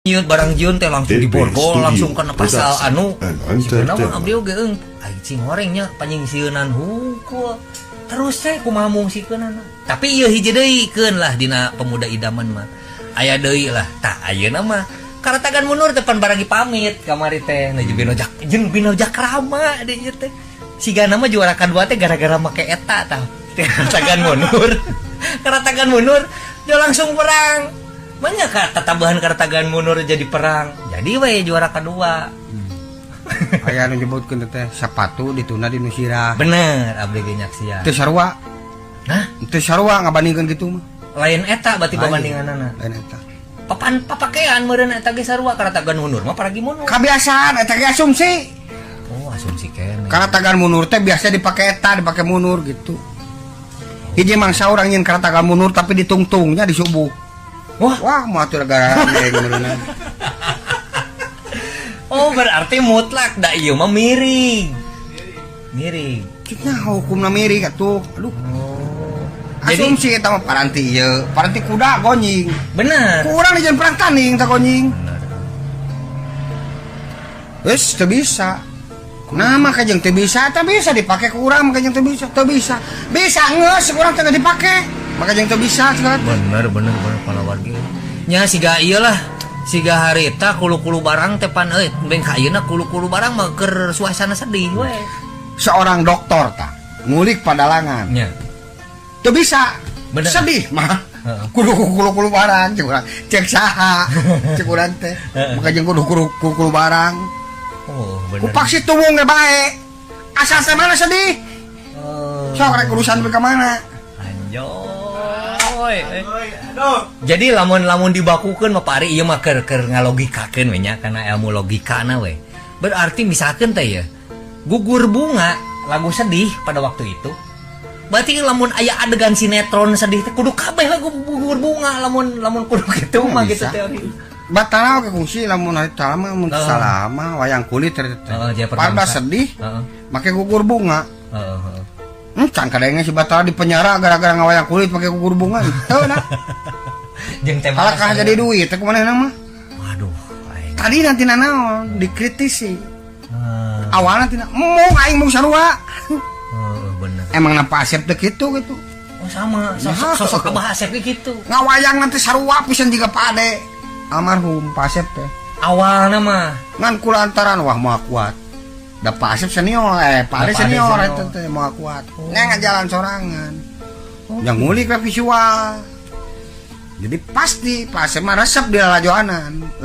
Nyieun barang jiun teh langsung diborgol langsung kena pasal anu sebenarnya mah abdi oge ai cing gorengnya panyingsieunnan hungkul terus teh kumaha mungsikeunana tapi ieu hiji deui keun lah dina pemuda idaman mah aya deui lah tah ayeuna mah karatagan mundur depan barang pamit kamari teh nuju binojak jeung binojak rama di ieu teh sigana mah juara kadua teh gara-gara make eta tah karatagan mundur karatagan mundur dia langsung perang. Banyak kata tambahan karatagan mundur jadi perang. Jadi we juara kedua. Aya nu nyebutkeun teh sepatu dituna di Nusira. Bener, abdi ge nyaksian. Teu sarua. Hah? Teu sarua ngabandingkeun kitu mah. Lain eta berarti pabandinganana. Lain eta. Papan papakean meureun eta ge sarua karatagan mundur mah paragi mundur. Kabiasaan eta ge asumsi. Oh, asumsi keneh. Karatagan mundur teh biasa dipake eta, dipake mundur gitu. Hiji mangsa urang nyeun karatagan mundur tapi ditungtungnya di subuh. Wah, mau atur gara beneran. Oh, berarti mutlak da ieu mah miring. Miring. Kita hukumna miring atuh. Aduh. Oh. Asumsi eta mah paranti ieu, paranti kuda gonying. Bener. Kurang di perang tanding teh gonying. Wes teu bisa. Nama kajeng teu bisa, teu bisa dipake ku urang kajeng teu bisa, teu bisa. Bisa geus urang teh dipake. Maka yang tuh bisa sekarang. Bener pala warga. Nya siga ieu lah. Siga harita kulu-kulu barang teh pan beng ka ayeuna kulu-kulu barang mah keur suasana sedih we. Seorang dokter tah ngulik padalangan. Nya. Teu bisa. Bener. Sedih mah. Kulu-kulu barang cek urang. Cek saha. Cek urang teh. Maka jeung kulu-kulu barang. Oh, bener. Ku paksi tuwung ge bae. Asal teh mana sedih. Oh. Sok rek urusan ka mana. Anjoy. Jadi lamun dibakukeun mah pari ieu mah keur ngalogikakeun we nya kana ilmu logikana we. Berarti misalkeun teh ya, gugur bunga lagu sedih pada waktu itu. Berarti lamun aya adegan sinetron sedih teh kudu kabeh lagu gugur bunga lamun kudu kitu mah gitu teori. Batara oge kungsi lamun hari talama mun salama wayang kulit teh. Pada sedih. Make gugur bunga. Can kadangnya si Batara di penjara gara-gara ngawayang kulit pakai gugur bunga teu nah. Jeung teh alakah jadi duit teh kumanehna mah. Waduh, tadi nanti naon dikritisi. Awalna tina mung aing mung sarua. Bener. Emang napa Asep teh kitu gitu. Oh sama, sosok Abah Asep gitu. Ngawayang nanti sarua pisan jiga Pade. Almarhum Pak Asep teh. Awalna mah ngan kulantaran wah moal kuat. Da Pak Asep senior, Pak Ade senior eta teh moal kuat. Nya jalan sorangan. Yang ngulik visual. Jadi pasti Pak Asep mah resep di lalajoanan.